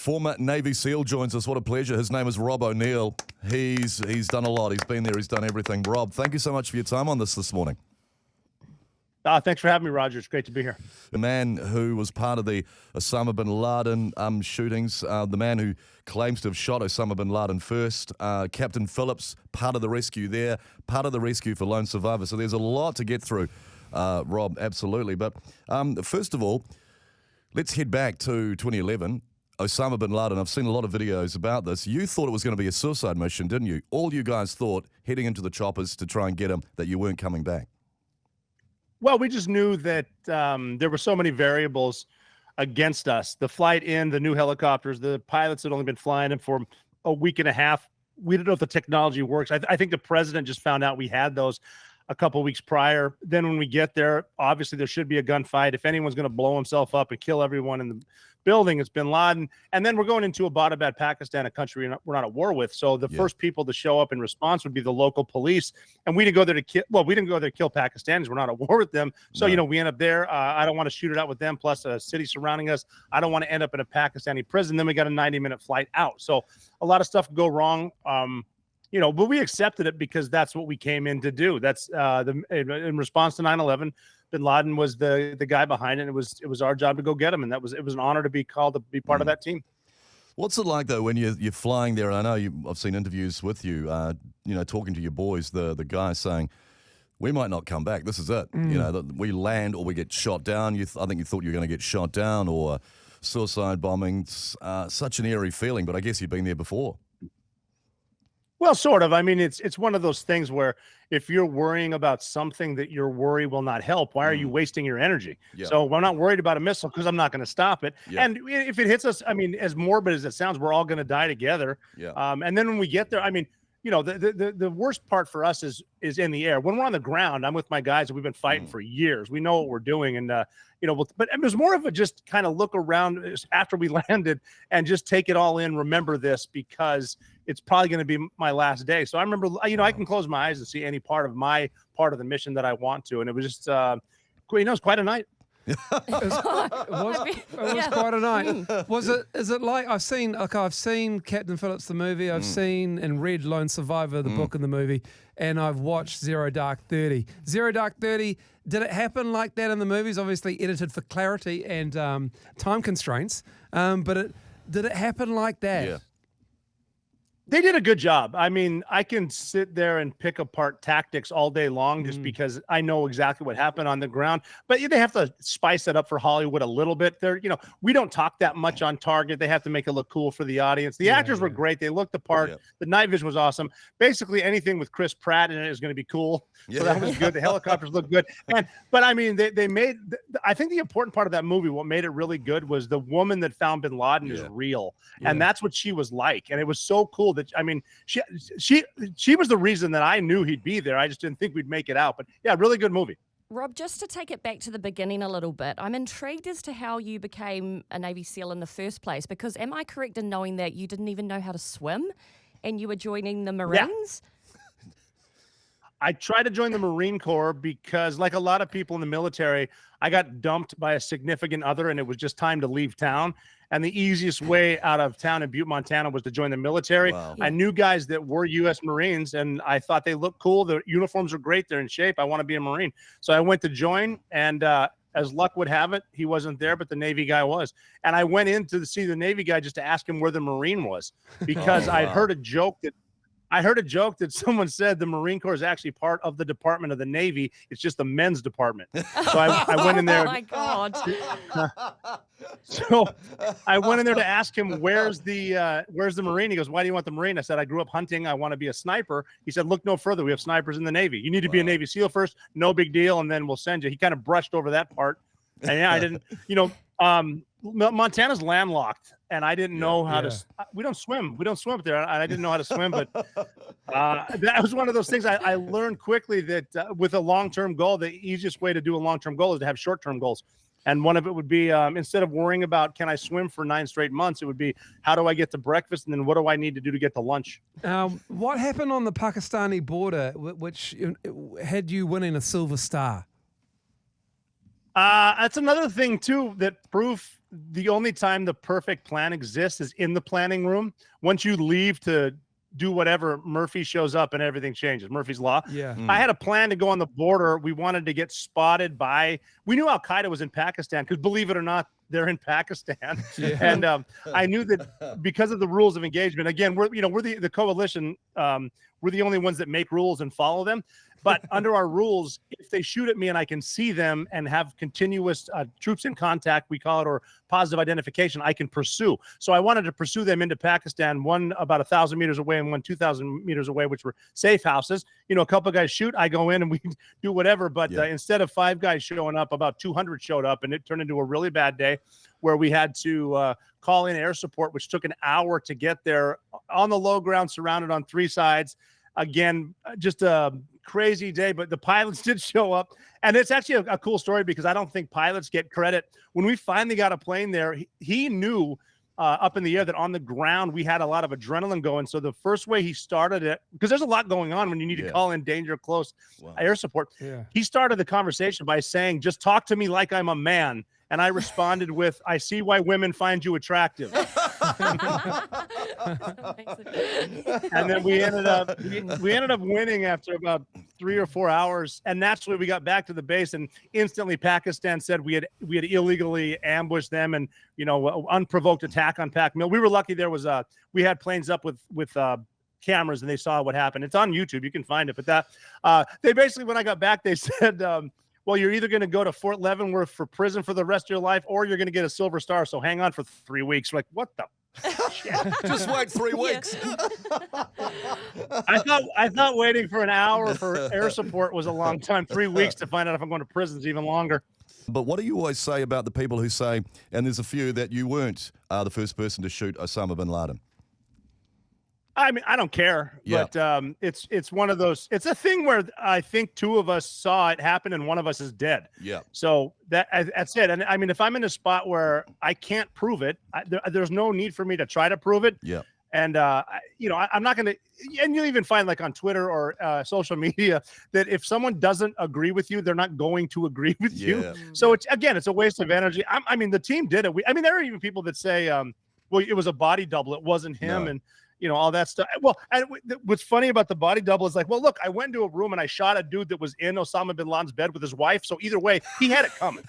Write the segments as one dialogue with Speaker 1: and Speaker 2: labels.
Speaker 1: Former Navy SEAL joins us. What a pleasure. His name is Rob O'Neill. He's done a lot. He's been there. He's done everything. Rob, thank you so much for your time on this morning.
Speaker 2: Thanks for having me, Roger. It's great to be here.
Speaker 1: The man who was part of the Osama Bin Laden shootings, the man who claims to have shot Osama Bin Laden first, Captain Phillips, part of the rescue there, part of the rescue for lone survivors. So there's a lot to get through, Rob, absolutely. But first of all, let's head back to 2011. Osama Bin Laden, I've seen a lot of videos about this. You thought it was going to be a suicide mission, didn't you? All you guys thought, heading into the choppers to try and get him, that you weren't coming back.
Speaker 2: Well, we just knew that there were so many variables against us. The flight in, the new helicopters, the pilots had only been flying them for a week and a half. We didn't know if the technology works. I think the president just found out we had those a couple of weeks prior. Then when we get there, obviously there should be a gunfight. If anyone's going to blow himself up and kill everyone in the building, it's Bin Laden. And then we're going into Abbottabad, Pakistan, a country we're not at war with. So the first people to show up in response would be the local police. And we didn't go there to kill. Well, we didn't go there to kill Pakistanis. We're not at war with them. So, we end up there. I don't want to shoot it out with them. Plus a city surrounding us. I don't want to end up in a Pakistani prison. Then we got a 90-minute flight out. So a lot of stuff could go wrong. But we accepted it because that's what we came in to do. That's in response to 9/11. Bin Laden was the guy behind it. And it was our job to go get him, and it was an honor to be called to be part of that team.
Speaker 1: What's it like though when you're flying there? And I know I've seen interviews with you, talking to your boys, the guys saying, "We might not come back. This is it. We land or we get shot down." I think you thought you were going to get shot down or suicide bombings. Such an eerie feeling, but I guess you've been there before.
Speaker 2: Well, sort of. I mean, it's one of those things where if you're worrying about something that your worry will not help, why are you wasting your energy? Yeah. So I'm not worried about a missile because I'm not going to stop it. Yeah. And if it hits us, I mean, as morbid as it sounds, we're all going to die together. Yeah. And then when we get there, I mean, the worst part for us is in the air. When we're on the ground, I'm with my guys and we've been fighting for years. We know what we're doing. And, but it was more of a just kind of look around after we landed and just take it all in. Remember this because it's probably going to be my last day. So I remember, I can close my eyes and see any part of the mission that I want to. And it was just, it's quite a night.
Speaker 3: It was quite a night. Is it like I've seen Captain Phillips the movie, I've seen and read Lone Survivor the book and the movie, and I've watched Zero Dark 30. Zero Dark 30, did it happen like that in the movies? Obviously edited for clarity and time constraints, but did it happen like that?
Speaker 1: Yeah.
Speaker 2: They did a good job. I mean, I can sit there and pick apart tactics all day long just because I know exactly what happened on the ground. But they have to spice it up for Hollywood a little bit. We don't talk that much on target. They have to make it look cool for the audience. The actors were great. They looked the part. Yeah. The night vision was awesome. Basically, anything with Chris Pratt in it is going to be cool. So that was good. The helicopters looked good. But I mean, they made. I think the important part of that movie, what made it really good, was the woman that found Bin Laden is real, and that's what she was like. And it was so cool. I mean, she was the reason that I knew he'd be there. I just didn't think we'd make it out. But yeah, really good movie.
Speaker 4: Rob, just to take it back to the beginning a little bit, I'm intrigued as to how you became a Navy SEAL in the first place. Because am I correct in knowing that you didn't even know how to swim, and you were joining the Marines?
Speaker 2: Yeah. I tried to join the Marine Corps because, like a lot of people in the military, I got dumped by a significant other, and it was just time to leave town. And the easiest way out of town in Butte, Montana was to join the military. Wow. I knew guys that were U.S. Marines, and I thought they looked cool. The uniforms are great. They're in shape. I want to be a Marine. So I went to join, and as luck would have it, he wasn't there, but the Navy guy was. And I went in to see the Navy guy just to ask him where the Marine was because I'd heard a joke that someone said the Marine Corps is actually part of the Department of the Navy. It's just the men's department. So I went in there.
Speaker 4: Oh my God.
Speaker 2: So I went in there to ask him, where's the Marine? He goes, why do you want the Marine? I said, I grew up hunting. I want to be a sniper. He said, look no further. We have snipers in the Navy. You need to be a Navy SEAL first. No big deal. And then we'll send you. He kind of brushed over that part. And I didn't, Montana's landlocked, and I didn't know how to. We don't swim. We don't swim up there. I didn't know how to swim, but that was one of those things I learned quickly that with a long-term goal, the easiest way to do a long-term goal is to have short-term goals. And one of it would be instead of worrying about can I swim for 9 straight months, it would be how do I get to breakfast, and then what do I need to do to get to lunch?
Speaker 3: What happened on the Pakistani border, which had you winning a Silver Star?
Speaker 2: That's another thing too that proof the only time the perfect plan exists is in the planning room. Once you leave to do whatever, Murphy shows up and everything changes. Murphy's Law.
Speaker 3: Yeah.
Speaker 2: I had a plan to go on the border. We wanted to get spotted by, we knew Al Qaeda was in Pakistan because, believe it or not, they're in Pakistan.
Speaker 3: Yeah.
Speaker 2: And I knew that because of the rules of engagement, again, we're the coalition. We're the only ones that make rules and follow them. But under our rules, if they shoot at me and I can see them and have continuous troops in contact, we call it, or positive identification, I can pursue. So I wanted to pursue them into Pakistan, one about 1,000 meters away and one 2,000 meters away, which were safe houses. You know, a couple of guys shoot, I go in and we do whatever. But instead of 5 guys showing up, about 200 showed up, and it turned into a really bad day where we had to call in air support, which took an hour to get there on the low ground, surrounded on 3 sides. Again, just a crazy day, but the pilots did show up. And it's actually a cool story because I don't think pilots get credit. When we finally got a plane there, he knew up in the air that on the ground we had a lot of adrenaline going. So the first way he started it, because there's a lot going on when you need to call in danger close air support. Yeah. He started the conversation by saying, "Just talk to me like I'm a man." And I responded with, "I see why women find you attractive." And then we ended up winning after about 3 or 4 hours. And naturally, we got back to the base, and instantly Pakistan said we had illegally ambushed them, and unprovoked attack on Pac Mill. We were lucky there was we had planes up with cameras, and they saw what happened. It's on YouTube, you can find it. But that they basically, when I got back, they said, well, you're either going to go to Fort Leavenworth for prison for the rest of your life, or you're going to get a Silver Star. So hang on for 3 weeks. We're like, what the shit?
Speaker 1: Just wait 3 weeks.
Speaker 2: I thought waiting for an hour for air support was a long time. 3 weeks to find out if I'm going to prison is even longer.
Speaker 1: But what do you always say about the people who say, and there's a few, that you weren't the first person to shoot Osama bin Laden?
Speaker 2: I mean, I don't care, but it's one of those. It's a thing where I think 2 of us saw it happen and one of us is dead. Yeah. So that's it. And I mean, if I'm in a spot where I can't prove it, there's no need for me to try to prove it. Yeah. And I'm not going to. And you'll even find, like on Twitter or social media, that if someone doesn't agree with you, they're not going to agree with you. So it's a waste of energy. I mean, the team did it. There are even people that say, well, it was a body double. It wasn't him. No. And all that stuff. Well, and what's funny about the body double is like, well, look, I went into a room and I shot a dude that was in Osama bin Laden's bed with his wife. So either way, he had it coming.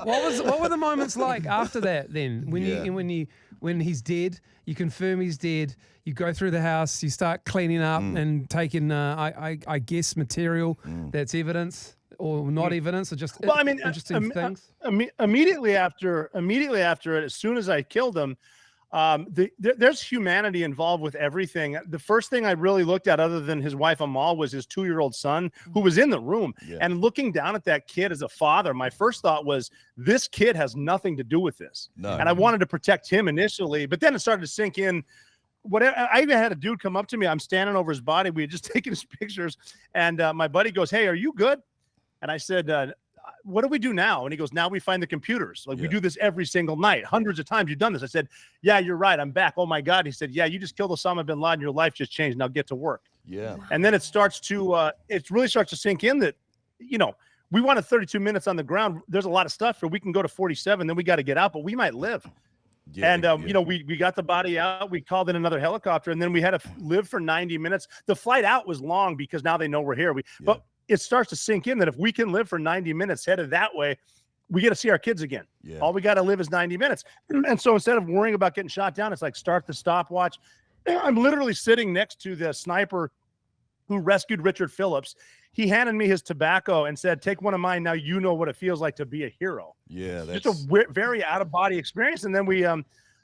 Speaker 3: What were the moments like after that then? When he's dead, you confirm he's dead, you go through the house, you start cleaning up and taking, I guess, material that's evidence or not evidence, or just interesting things.
Speaker 2: Immediately after it, as soon as I killed him, there's humanity involved with everything. The first thing I really looked at, other than his wife Amal, was his 2-year-old son, who was in the room. And looking down at that kid as a father, my first thought was, this kid has nothing to do with this. No. And I wanted to protect him initially, but then it started to sink in. I even had a dude come up to me. I'm standing over his body. We had just taken his pictures, and my buddy goes, "Hey, are you good?" And I said, what do we do now? And he goes, now we find the computers. Like we do this every single night. Hundreds of times you've done this. I said, yeah, you're right. I'm back. Oh my God. He said, yeah, you just killed Osama bin Laden. Your life just changed. Now get to work. Yeah. And then it really starts to sink in that, we wanted 32 minutes on the ground. There's a lot of stuff where we can go to 47, then we got to get out, but we might live. Yeah, and, we got the body out. We called in another helicopter, and then we had to live for 90 minutes. The flight out was long because now they know we're here. But it starts to sink in that if we can live for 90 minutes headed that way, we get to see our kids again. Yeah. All we got to live is 90 minutes. And so instead of worrying about getting shot down, it's like start the stopwatch. I'm literally sitting next to the sniper who rescued Richard Phillips. He handed me his tobacco and said, take one of mine. Now you know what it feels like to be a hero. Yeah. That's just a very out-of-body experience. And then we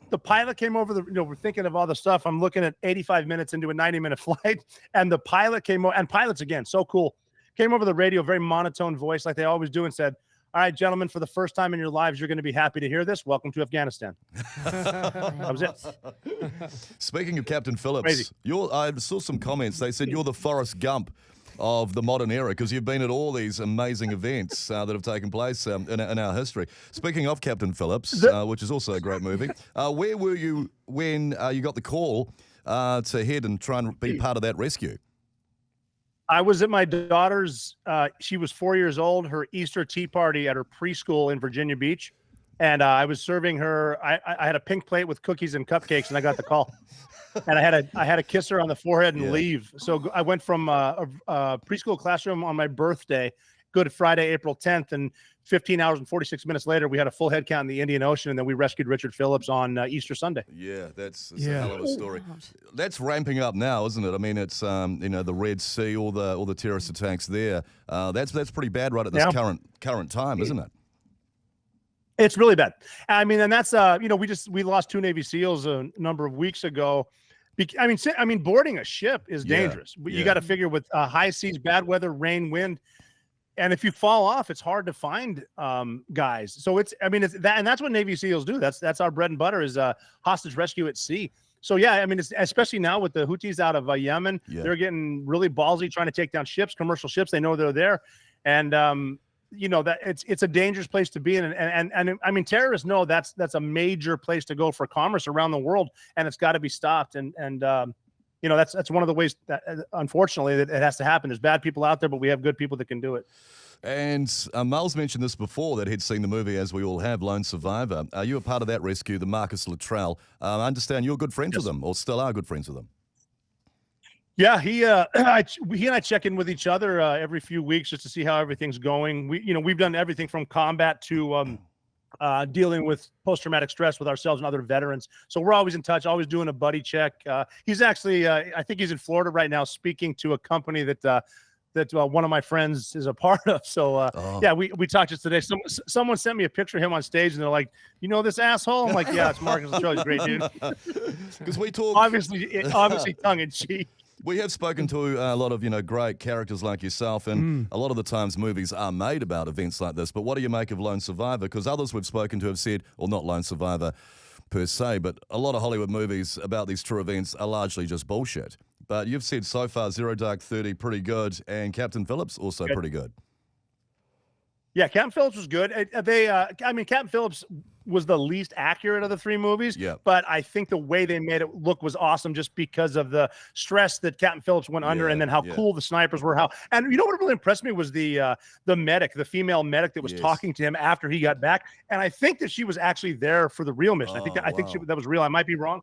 Speaker 2: the pilot came over we're thinking of all the stuff. I'm looking at 85 minutes into a 90-minute flight, and the pilot came over, and pilots, again, so cool. Came over the radio, very monotone voice like they always do, and said, all right, gentlemen, for the first time in your lives, you're going to be happy to hear this. Welcome to Afghanistan. That was it.
Speaker 1: Speaking of Captain Phillips, I saw some comments. They said you're the Forrest Gump of the modern era because you've been at all these amazing events that have taken place in our history. Speaking of Captain Phillips, which is also a great movie, where were you when you got the call to head and try and be part of that rescue?
Speaker 2: I was at my daughter's, she was 4 years old, her Easter tea party at her preschool in Virginia Beach. And I was serving her, I had a pink plate with cookies and cupcakes, and I got the call. And I had to kiss her on the forehead and leave. So I went from a preschool classroom on my birthday, Good Friday, April 10th, and 15 hours and 46 minutes later, we had a full head count in the Indian Ocean, and then we rescued Richard Phillips on Easter Sunday.
Speaker 1: Yeah, that's a hell of a story. That's ramping up now, isn't it? I mean, it's the Red Sea, all the terrorist attacks there. That's pretty bad right at this current time, isn't it?
Speaker 2: It's really bad. I mean, and that's we lost 2 Navy SEALs a number of weeks ago. I mean, boarding a ship is dangerous. You got to figure with high seas, bad weather, rain, wind. And if you fall off, it's hard to find guys. So it's that, and that's what Navy SEALs do. That's our bread and butter is hostage rescue at sea. So yeah, I mean, especially now with the Houthis out of Yemen, they're getting really ballsy trying to take down ships, commercial ships. They know they're there, and that it's a dangerous place to be in. And I mean, terrorists know that's a major place to go for commerce around the world, and it's got to be stopped. And that's one of the ways that unfortunately that it has to happen. There's bad people out there, but we have good people that can do it.
Speaker 1: And Mulls mentioned this before that he'd seen the movie, as we all have, Lone Survivor. You were part of that rescue, the Marcus Luttrell. I understand you're good friends with them, or still are good friends with them.
Speaker 2: Yeah, he and I check in with each other every few weeks just to see how everything's going. We've done everything from combat to dealing with post-traumatic stress with ourselves and other veterans. So we're always in touch, always doing a buddy check. He's actually, I think he's in Florida right now speaking to a company that one of my friends is a part of. So we talked just today. Someone sent me a picture of him on stage, and they're like, "You know this asshole?" I'm like, "Yeah, it's Marcus Luttrell. He's a great dude."
Speaker 1: Because we talk
Speaker 2: obviously tongue in cheek.
Speaker 1: We have spoken to a lot of, great characters like yourself, and a lot of the times movies are made about events like this. But what do you make of Lone Survivor? Because others we've spoken to have said, well, not Lone Survivor per se, but a lot of Hollywood movies about these true events are largely just bullshit. But you've said so far Zero Dark 30 pretty good, and Captain Phillips also pretty good.
Speaker 2: Yeah, Captain Phillips was good. Captain Phillips was the least accurate of the 3 movies.
Speaker 1: Yeah.
Speaker 2: But I think the way they made it look was awesome just because of the stress that Captain Phillips went under, and then how cool the snipers were. And you know what really impressed me was the medic, the female medic that was talking to him after he got back. And I think that she was actually there for the real mission. I think that was real. I might be wrong.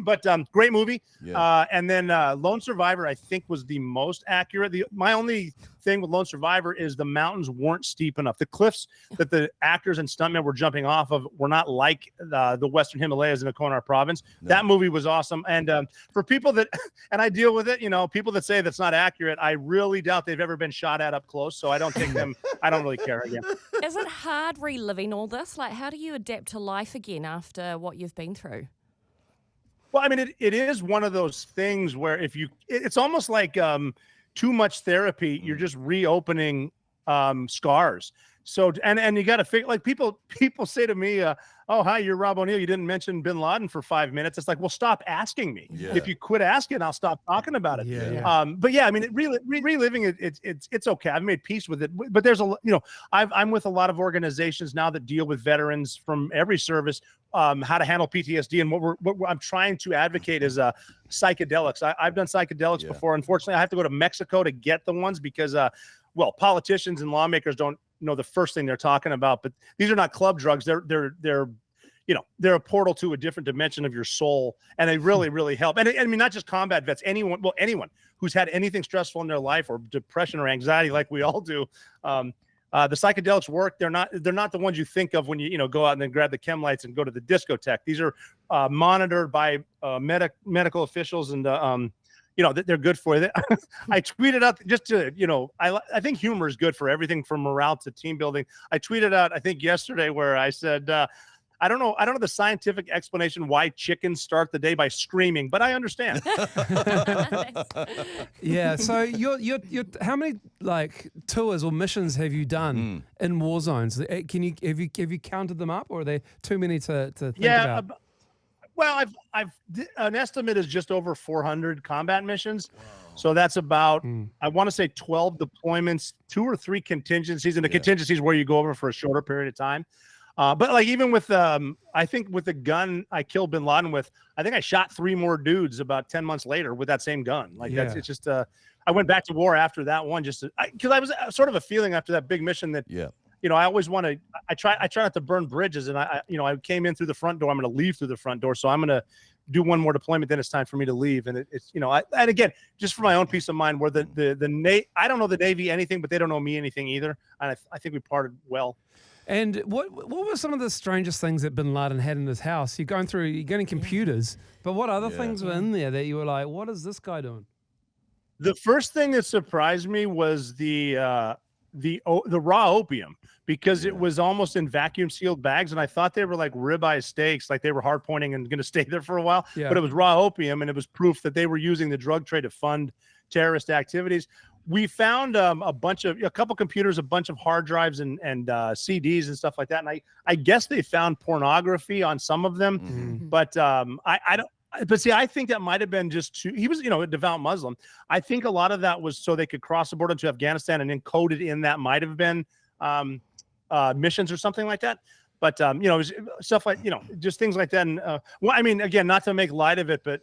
Speaker 2: But great movie. And then Lone Survivor, I think, was the most accurate. My only thing with Lone Survivor is the mountains weren't steep enough. The cliffs that the actors and stuntmen were jumping off of were not like the Western Himalayas in the Konar province. No. That movie was awesome. And for people that, and I deal with it, people that say that's not accurate, I really doubt they've ever been shot at up close. So I don't take them, I don't really care again.
Speaker 4: Is it hard reliving all this? Like, how do you adapt to life again after what you've been through?
Speaker 2: Well, I mean, it is one of those things where it's almost like too much therapy. You're just reopening scars. So, and you got to figure, like people say to me, "Oh, hi, you're Rob O'Neill. You didn't mention Bin Laden for 5 minutes." It's like, well, stop asking me. Yeah. If you quit asking, I'll stop talking about it. Yeah. But yeah, I mean, reliving it, it's okay. I've made peace with it. But there's I'm with a lot of organizations now that deal with veterans from every service. How to handle PTSD, and what I'm trying to advocate is psychedelics. I've done psychedelics before. Unfortunately, I have to go to Mexico to get the ones because, politicians and lawmakers don't know the first thing they're talking about. But these are not club drugs. They're a portal to a different dimension of your soul, and they really, really help. And I mean, not just combat vets, anyone who's had anything stressful in their life or depression or anxiety, like we all do. The psychedelics work. They're not the ones you think of when you go out and then grab the chem lights and go to the discotheque. These are monitored by medical officials, and they're good for it. I tweeted out just to I think humor is good for everything from morale to team building. I tweeted out I think yesterday where I said I don't know the scientific explanation why chickens start the day by screaming, but I understand.
Speaker 3: Yeah. So you're how many tours or missions have you done in war zones? Have you counted them up, or are there too many to think about?
Speaker 2: Well, I've an estimate is just over 400 combat missions. Wow. So that's about I want to say 12 deployments, 2 or 3 contingencies, and the contingencies where you go over for a shorter period of time. But even with I think with the gun I killed Bin Laden with, I think I shot 3 more dudes about 10 months later with that same gun. It's just I went back to war after that one, just because I was sort of a feeling after that big mission that
Speaker 1: Yeah.
Speaker 2: I always want to. I try not to burn bridges, and I came in through the front door. I'm going to leave through the front door, so I'm going to do one more deployment. Then it's time for me to leave, and it's and again, just for my own peace of mind, where I don't know the Navy anything, but they don't know me anything either, and I think we parted well.
Speaker 3: And what were some of the strangest things that Bin Laden had in his house? You're getting computers, but what other things were in there that you were like, what is this guy doing?
Speaker 2: The first thing that surprised me was the raw opium, because it was almost in vacuum sealed bags, and I thought they were like ribeye steaks, like they were hard pointing and going to stay there for a while.
Speaker 3: Yeah.
Speaker 2: But it was raw opium, and it was proof that they were using the drug trade to fund terrorist activities. We found a couple computers, a bunch of hard drives and CDs and stuff like that. And I guess they found pornography on some of them, but I don't. But see, I think that might have been just he was, a devout Muslim. I think a lot of that was so they could cross the border into Afghanistan, and encoded in that might have been missions or something like that. But it was stuff like just things like that. And well, I mean, again, not to make light of it, but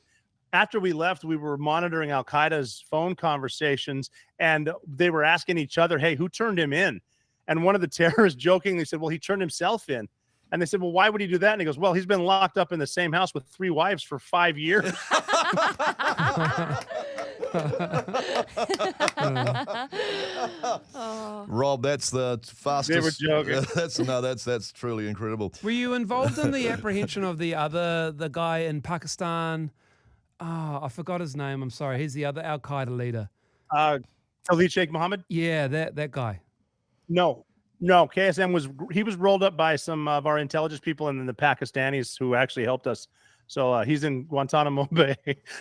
Speaker 2: after we left, we were monitoring Al Qaeda's phone conversations, and they were asking each other, "Hey, who turned him in?" And one of the terrorists jokingly said, "Well, he turned himself in." And they said, "Well, why would he do that?" And he goes, "Well, he's been locked up in the same house with 3 wives for 5 years."
Speaker 1: Rob, that's the fastest.
Speaker 2: They were joking.
Speaker 1: That's truly incredible.
Speaker 3: Were you involved in the apprehension of the guy in Pakistan? Oh, I forgot his name. I'm sorry. He's the other Al Qaeda leader.
Speaker 2: Khalid Sheikh Mohammed?
Speaker 3: Yeah, that guy.
Speaker 2: No, KSM was rolled up by some of our intelligence people, and then the Pakistanis who actually helped us. So he's in Guantanamo Bay.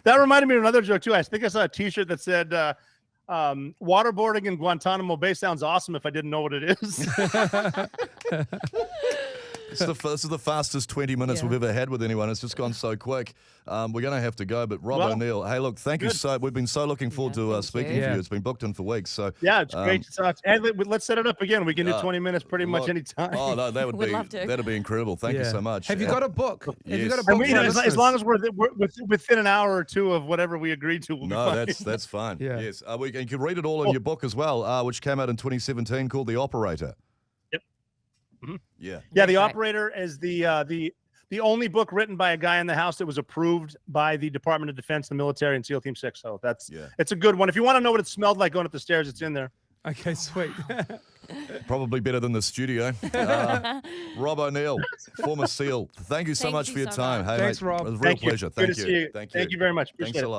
Speaker 2: That reminded me of another joke too. I think I saw a T-shirt that said, "Waterboarding in Guantanamo Bay sounds awesome if I didn't know what it is."
Speaker 1: This is the fastest 20 minutes we've ever had with anyone. It's just gone so quick. We're going to have to go, but Rob O'Neill, hey, look, thank you so. We've been so looking forward to speaking to you. It's been booked in for weeks. So
Speaker 2: yeah, it's great to talk. And let's set it up again. We can do 20 minutes pretty much any time.
Speaker 1: Oh no,
Speaker 4: We'd love to.
Speaker 1: that'd be incredible. Thank you so much.
Speaker 3: Have you got a book? Have you got a
Speaker 2: I
Speaker 3: book?
Speaker 2: mean, as long as we're within an hour or two of whatever we agreed to, we'll be fine.
Speaker 1: That's fine.
Speaker 3: Yeah.
Speaker 1: Yes, and you can read it all in your book as well, which came out in 2017, called The Operator. Yeah.
Speaker 2: Yeah, The Operator is the only book written by a guy in the House that was approved by the Department of Defense, the military, and SEAL Team 6. So it's a good one. If you want to know what it smelled like going up the stairs, it's in there.
Speaker 3: Okay, sweet.
Speaker 1: Probably better than the studio. Rob O'Neill, former SEAL. Thank you so much for your time. Hey,
Speaker 3: Thanks,
Speaker 1: mate.
Speaker 3: Rob.
Speaker 1: It was a real pleasure.
Speaker 2: Good to see you.
Speaker 1: Thank you.
Speaker 2: Thank you very much. Appreciate
Speaker 1: Thanks
Speaker 2: it.
Speaker 1: a lot.